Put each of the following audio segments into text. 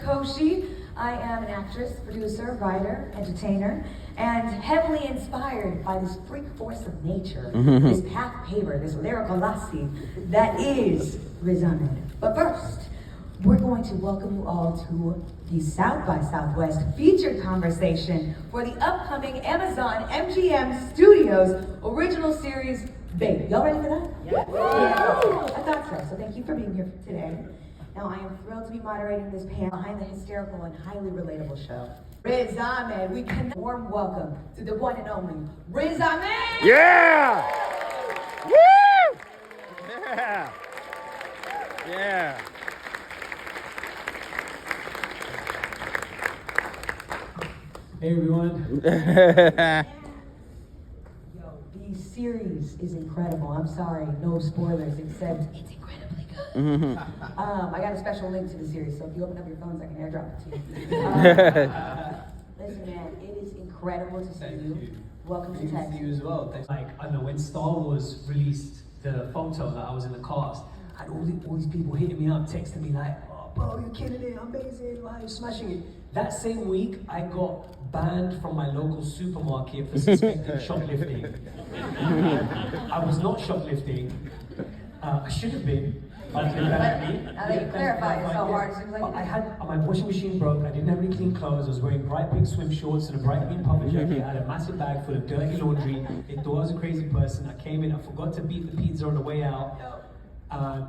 Koshi. I am an actress, producer, writer, entertainer, and heavily inspired by this freak force of nature, this path paver, this lyrical lassie that is Riz Ahmed. But first, we're going to welcome you all to the South by Southwest featured conversation for the upcoming Amazon MGM Studios original series, Babe. Y'all ready for that? Yeah. I thought so. So thank you for being here today. Now I am thrilled to be moderating this panel behind the hysterical and highly relatable show. Riz Ahmed, we can warm welcome to the one and only Riz Ahmed! Yeah! Woo! Yeah! Yeah! Hey everyone. Yo, the series is incredible. I'm sorry, no spoilers, except it's incredibly good. I got a special link to the series, so if you open up your phones, I can airdrop it to you. Listen, man, it is incredible to see you. Welcome to Good to Texas. see you as well. Thanks. Like, I don't know, when Star Wars released the photo that I was in the cast, I had all these people hitting me up, texting me like, oh bro, you're killing it, amazing, wow, you're smashing it. That same week, I got banned from my local supermarket for suspected shoplifting. I was not shoplifting. I should have been. But Now that you clarify it so hard, it seems like I had my washing machine broke. I didn't have any clean clothes. I was wearing bright pink swim shorts and a bright pink puffer jacket. I had a massive bag full of dirty laundry. They thought I was a crazy person. I came in. I forgot to beat the pizza on the way out.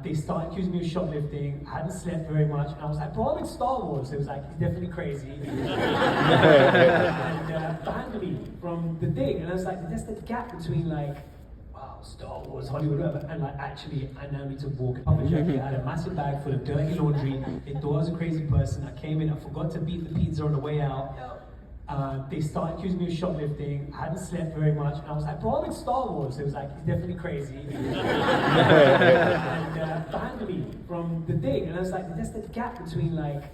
They started accusing me of shoplifting. I hadn't slept very much, and I was like, "Bro, I'm in Star Wars." It was like, "He's definitely crazy," and banned me from the thing. And I was like, "There's the gap between like." Star Wars, Hollywood, whatever, and like actually I now need to walk up a jacket. I had a massive bag full of dirty laundry. They thought I was a crazy person. I came in, I forgot to beat the pizza on the way out. They started accusing me of shoplifting. I hadn't slept very much, and I was like, "Bro, I'm in Star Wars." It was like, "He's definitely crazy," and banned me from the thing. And I was like, "There's the gap between like."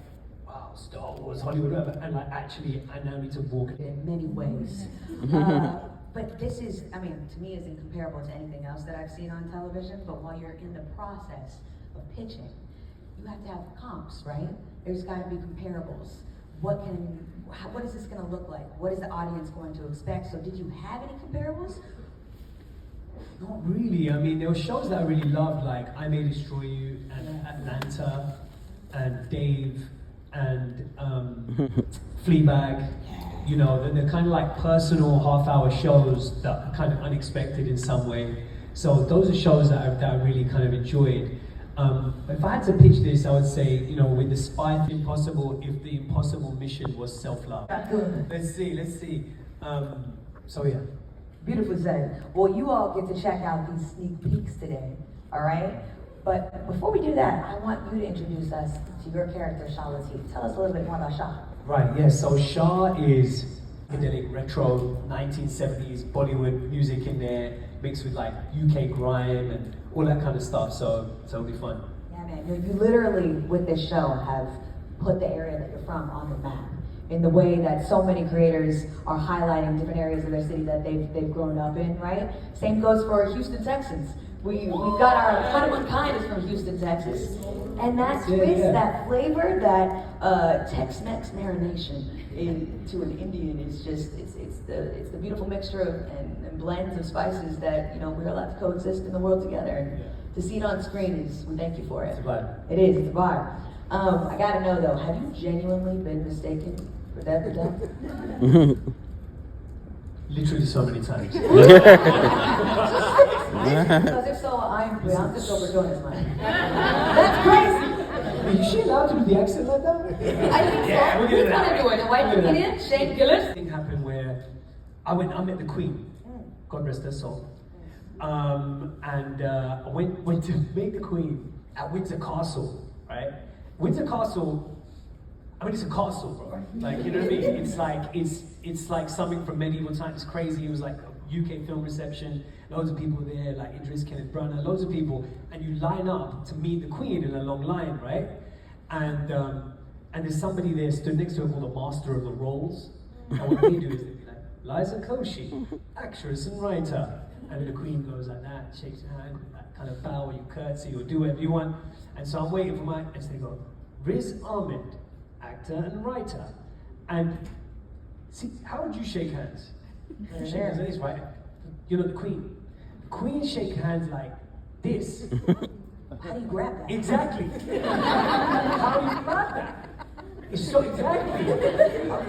Star Wars, Hollywood, whatever, and like actually I now need to walk in many ways. But this is, I mean, to me is incomparable to anything else that I've seen on television, but while you're in the process of pitching, you have to have comps, right? There's gotta be comparables. What is this gonna look like? What is the audience going to expect? So did you have any comparables? Not really. I mean, there were shows that I really loved, like I May Destroy You and Atlanta and Dave and Fleabag. You know, they're kind of like personal half-hour shows that are kind of unexpected in some way. So those are shows that I really kind of enjoyed. But if I had to pitch this, I would say, you know, with the spy impossible, if the impossible mission was self-love. Let's see. So yeah. Beautifully said. Well, you all get to check out these sneak peeks today, all right? But before we do that, I want you to introduce us to your character, Shah Latif. Tell us a little bit more about Shah. Right, yes, so Shah is psychedelic retro 1970s Bollywood music in there, mixed with like UK grime and all that kind of stuff, so it'll be fun. Yeah, man, you literally, with this show, have put the area that you're from on the map in the way that so many creators are highlighting different areas of their city that they've grown up in, right? Same goes for Houston Texans. We've got our Kind of Unkind is from Houston, Texas. And that twist, that flavor, that Tex-Mex marination to an Indian is just, it's the beautiful mixture of, and blends of spices that, you know, we're allowed to coexist in the world together. And to see it on screen is, we thank you for it. It's a vibe. It is, it's a vibe. I gotta know though, have you genuinely been mistaken for Dev the Duck? Literally so many times. Because if so, I'm just overdoing this, man. That's crazy. Is she allowed to do the accent like that? I think so. Who's gonna do it? The white comedian, Shane Gillis? Thing happened where I met the Queen, God rest her soul, and I went to meet the Queen at Windsor Castle, right? Windsor Castle. I mean, it's a castle, bro. Like, you know what I mean? It's like something from medieval times. It's crazy. It was like a UK film reception. Loads of people there, like Idris, Kenneth Branagh, loads of people. And you line up to meet the Queen in a long line, right? And there's somebody there stood next to her called the Master of the Rolls. And what they do is they'd be like, Liza Koshy, actress and writer. And the Queen goes like that, shakes her hand, that kind of bow, or you curtsy, or do whatever you want. And so I'm waiting for and so they go, Riz Ahmed. actor and writer. And see, how would you shake hands? You shake hands like this, right? You're not the Queen. The Queen shake hands like this. How do you grab that? Exactly. How do you grab that? It's so exactly.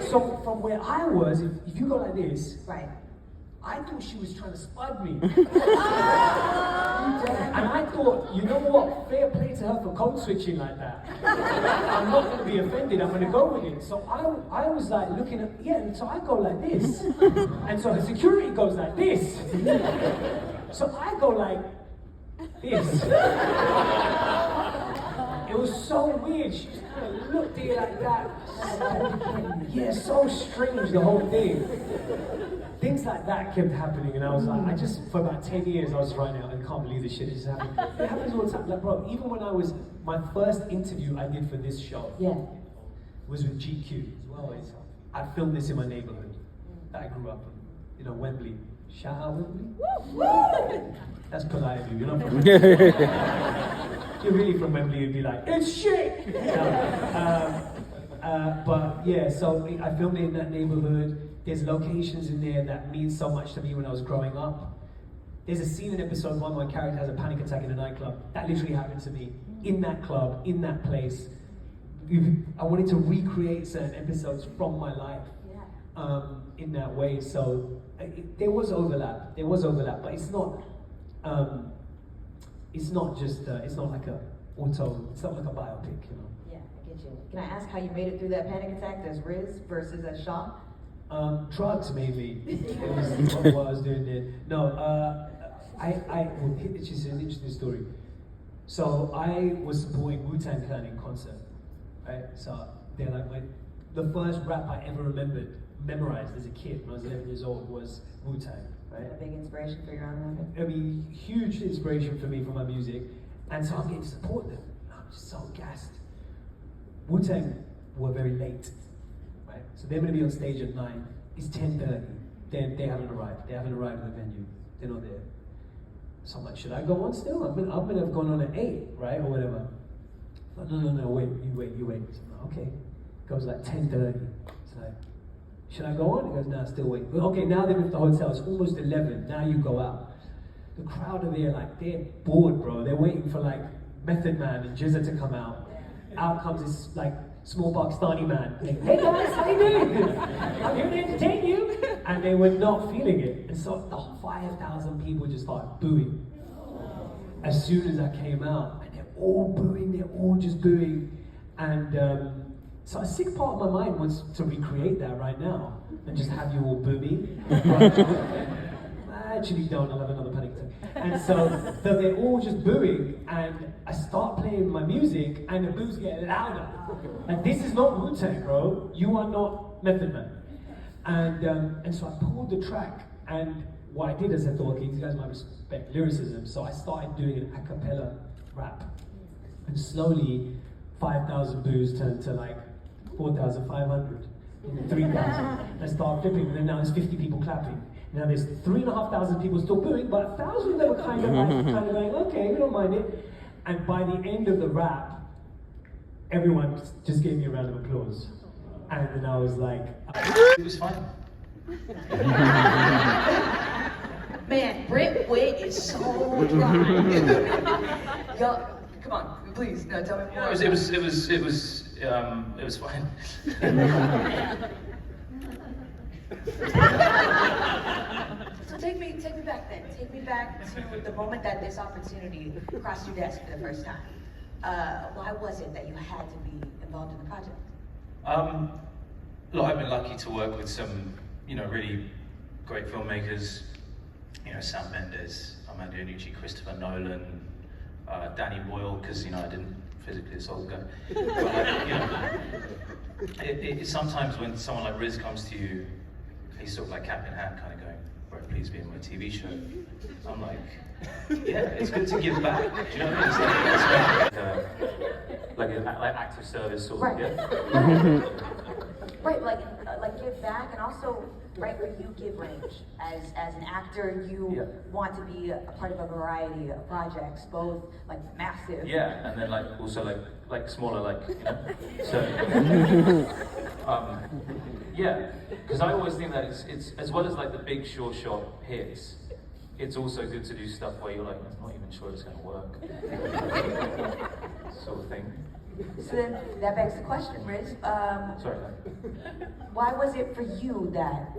So from where I was, if you go like this, Right. I thought she was trying to spud me. And I thought, you know what? Fair play to her for code switching like that. I'm not going to be offended. I'm going to go with it. So I was like looking at, and so I go like this. And so the security goes like this. So I go like this. It was so weird. She just kind of looked at it like that. Yeah, so strange, the whole thing. Things like that kept happening, and I was like, for about 10 years, I was writing out, I can't believe this shit is happening. It happens all the time. Like, bro, even when my first interview I did for this show was with GQ as well. I filmed this in my neighborhood that I grew up in, Wembley. Shout out Wembley? That's polite of you, you're not from Wembley. If you're really from Wembley, you'd be like, it's shit! But yeah, so I filmed it in that neighborhood. There's locations in there that mean so much to me when I was growing up. There's a scene in episode 1 where a character has a panic attack in a nightclub. That literally happened to me. In that club, in that place. I wanted to recreate certain episodes from my life in that way. So there was overlap, but it's not just, it's not like it's not like a biopic, Yeah, I get you. Can I ask how you made it through that panic attack as Riz versus as Shah? Drugs mainly. It was what I was doing there. No, it's just an interesting story. So I was supporting Wu-Tang Clan in concert, right? So they're like the first rap I ever memorized as a kid when I was 11 years old was Wu-Tang, right? A big inspiration for your own life? I mean, huge inspiration for me for my music, and so I'm getting to support them. I'm just so gassed. Wu-Tang were very late. So they're going to be on stage at 9. It's 10:30. They haven't arrived. They haven't arrived at the venue. They're not there. So I'm like, should I go on still? I'm going to have gone on at 8, right? Or whatever. But no, wait. So I'm like, okay. It goes like 10:30. It's like, should I go on? He goes, nah, still wait. Okay, now they're at the hotel. It's almost 11. Now you go out. The crowd are there, like, they're bored, bro. They're waiting for, like, Method Man and Jizza to come out. Out comes this, like, small Pakistani man. Hey guys, how you doing? I'm here to entertain you. And they were not feeling it. And so the 5,000 people just started booing. As soon as I came out, and they're all booing, they're all just booing. And so a sick part of my mind wants to recreate that right now and just have you all boo me. I actually don't, I'll have another panic attack. And so they're all just booing, and I start playing my music, and the boos get louder. Like, this is not Wu-Tang, bro. You are not Method Man. And so I pulled the track, and what I did is I thought, okay, these guys might respect lyricism, so I started doing an a cappella rap. And slowly, 5,000 boos turned to like 4,500, 3,000. I started flipping, and then now there's 50 people clapping. Now there's 3,500 people still booing, but 1,000 of them were kind of going, okay, we don't mind it. And by the end of the rap, everyone just gave me a round of applause. And then I was like, it was fun. Man, Brent Witt is so dry. Yo, come on, please, no, tell me more. It was fun. So take me back then. Take me back to the moment that this opportunity crossed your desk for the first time. Why was it that you had to be involved in the project? Look, I've been lucky to work with some, really great filmmakers. Sam Mendes, Armando Iannucci, Christopher Nolan, Danny Boyle, because I didn't physically assault the guy. But sometimes when someone like Riz comes to you, he's sort of like cap in hand, kind of going, "Bro, please be in my TV show." I'm like, yeah, it's good to give back. Do you know what I mean? Like active service sort of. Right. Yeah. Right, like give back, and also, right, where you give range. As an actor, you want to be a part of a variety of projects, both like massive. Yeah, and then also like smaller, like, you know. So, yeah, because I always think that it's as well as like the big sure shot hits. It's also good to do stuff where you're like, I'm not even sure it's going to work, sort of thing. So then that begs the question, Riz. Sorry. Why was it for you that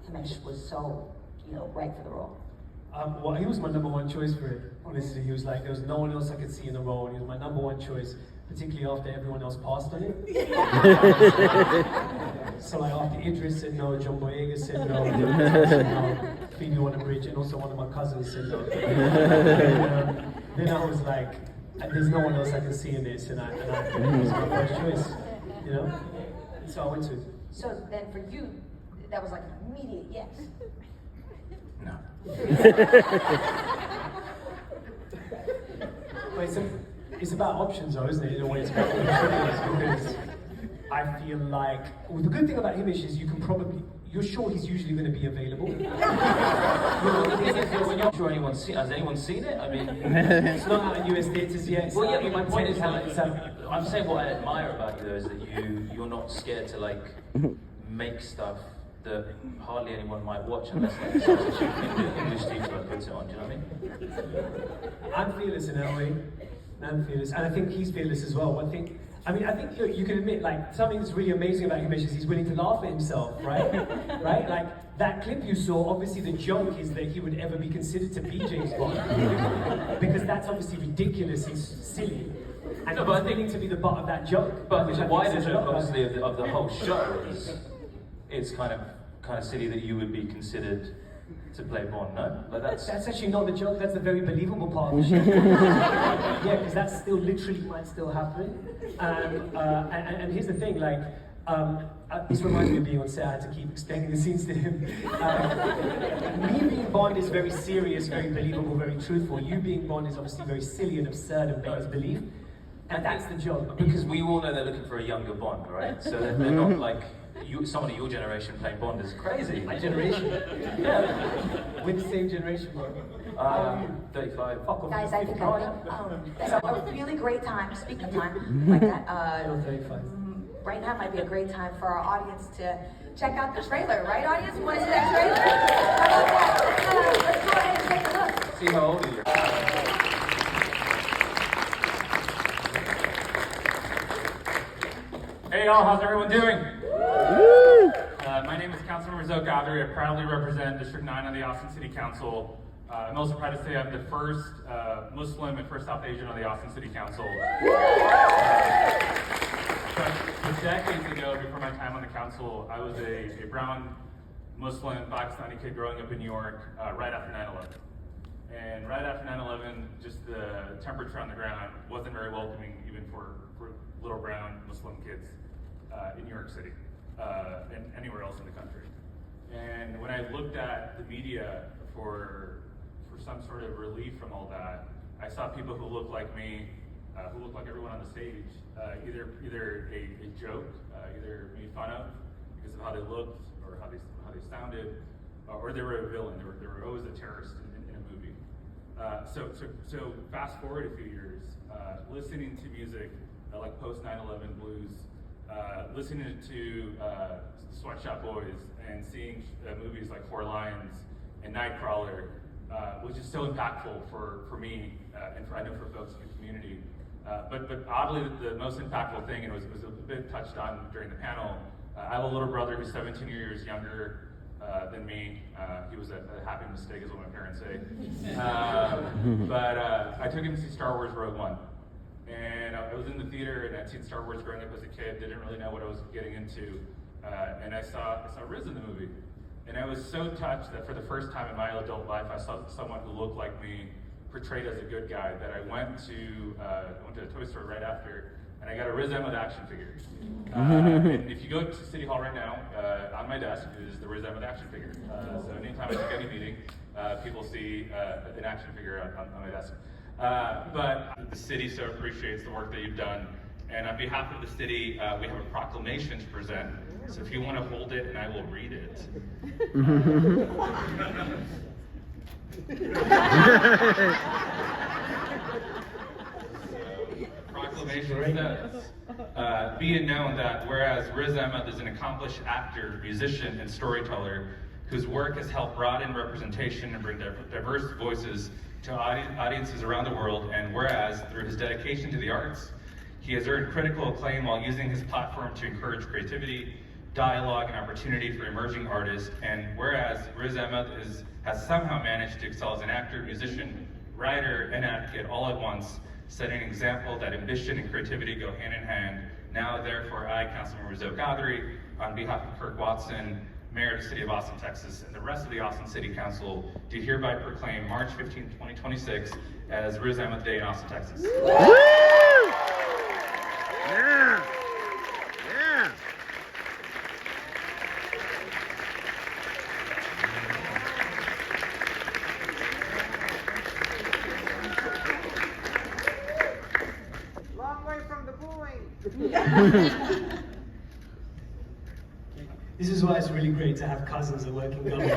Himesh was so, right for the role? Well, he was my number one choice for it. Honestly, he was like, there was no one else I could see in the role, and he was my number one choice, particularly after everyone else passed on it. So like after Idris said no, John Boyega said no, said no, Phoebe Waller-Bridge, and also one of my cousins said no. Then I was like, there's no one else I can see in this, and it was my first choice, So I went to it. So then for you, that was like an immediate yes. No. But it's about options though, isn't it? In a way, it's about opportunities, because I feel like, well, the good thing about Himesh is you're sure he's usually going to be available. When you're sure has anyone seen it? I mean, It's not out in US theatres yet. well, yeah, but my point is, I'm saying what I admire about you though is that you're not scared to like make stuff that hardly anyone might watch unless like a substitute English teacher puts it on. Do you know what I mean? I'm fearless in that way. I'm fearless, and I think he's fearless as well. I think look, you can admit, like, something that's really amazing about Himesh is he's willing to laugh at himself, right? Right? Like, that clip you saw, obviously the joke is that he would ever be considered to be James Bond. Because that's obviously ridiculous, he's silly. And No, but I he's willing to be the butt of that joke. But which I the think wider says a joke, lot about obviously, him. of the whole show is it's kind of silly that you would be considered to play Bond, no? Like That's actually not the joke, that's the very believable part of the show. Yeah, because that still literally might still happen. And here's the thing, like, this reminds me of being on set, I had to keep explaining the scenes to him. Me being Bond is very serious, very believable, very truthful. You being Bond is obviously very silly and absurd and beggars belief. And that's the joke. Because we all know they're looking for a younger Bond, right? So they're not like, someone of your generation playing Bond is crazy. My generation. Yeah. We're the same generation, bro. 35. Fuck off. Guys, I think that's a really great time, speaking of time, like that. You're 35. Right now might be a great time for our audience to check out the trailer, right, audience? You want to see that trailer? How about that? Let's go ahead and take a look. See how old are you? Hey y'all, how's everyone doing? My name is Councilmember Zoe Gowdery. I proudly represent District 9 on the Austin City Council. I'm also proud to say I'm the first Muslim and first South Asian on the Austin City Council. But decades ago, before my time on the council, I was a brown Muslim Pakistani kid growing up in New York right after 9/11. And right after 9/11, just the temperature on the ground wasn't very welcoming even for little brown Muslim kids in New York City and anywhere else in the country. And when I looked at the media for some sort of relief from all that, I saw people who looked like me, who looked like everyone on the stage, either a joke, either made fun of because of how they looked or how they sounded, or they were a villain. They were always a terrorist in a movie. So fast forward a few years, listening to music like post 9/11 blues, listening to Sweatshop Boys, and seeing movies like Four Lions and Nightcrawler, which is so impactful for me and I know for folks in the community. But oddly, the most impactful thing, and it was a bit touched on during the panel, I have a little brother who's 17 years younger than me. He was a happy mistake, is what my parents say. But I took him to see Star Wars Rogue One. And I was in the theater, and I'd seen Star Wars growing up as a kid, didn't really know what I was getting into. And I saw Riz in the movie. And I was so touched that for the first time in my adult life, I saw someone who looked like me portrayed as a good guy, that I went to a toy store right after, and I got a Riz Ahmed action figure. And if you go to City Hall right now, on my desk is the Riz Ahmed action figure. So anytime I take any meeting, people see an action figure on my desk. But the city so appreciates the work that you've done. And on behalf of the city, we have a proclamation to present. So if you want to hold it, and I will read it. So, proclamation says, be it known that whereas Riz Ahmed is an accomplished actor, musician, and storyteller whose work has helped broaden representation and bring diverse voices to audiences around the world, and whereas through his dedication to the arts, he has earned critical acclaim while using his platform to encourage creativity, dialogue, and opportunity for emerging artists, and whereas Riz Ahmed has somehow managed to excel as an actor, musician, writer, and advocate all at once, setting an example that ambition and creativity go hand in hand. Now, therefore, I, Councilmember Riz Ahmed, on behalf of Kirk Watson, Mayor of the City of Austin, Texas, and the rest of the Austin City Council, do hereby proclaim March 15, 2026 as Riz Ahmed Day in Austin, Texas. Woo! Yeah! Yeah! Long way from the booing. This is why it's really great to have cousins that work in government.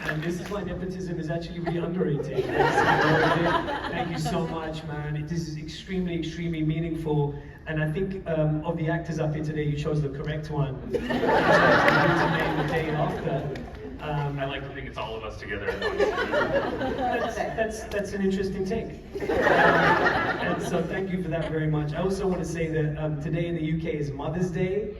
And this is why nepotism is actually really underrated. Thank you so much, man. This is extremely, extremely meaningful. And I think of the actors up here today, you chose the correct one. To name the day after. I like to think it's all of us together. That's an interesting take. And so thank you for that very much. I also want to say that today in the UK is Mother's Day.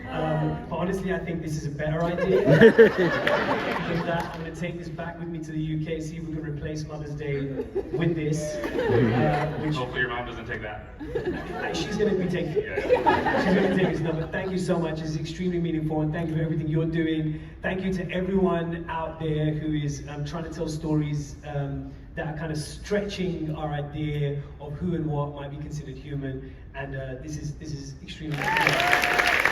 But honestly, I think this is a better idea. With that, I'm going to take this back with me to the UK, see if we can replace Mother's Day with this. Hopefully your mom doesn't take that. She's going to be taking it. She's going to take this number. Thank you so much. It's extremely meaningful, and thank you for everything you're doing. Thank you to everyone out there who is trying to tell stories that are kind of stretching our idea of who and what might be considered human. And this is extremely important.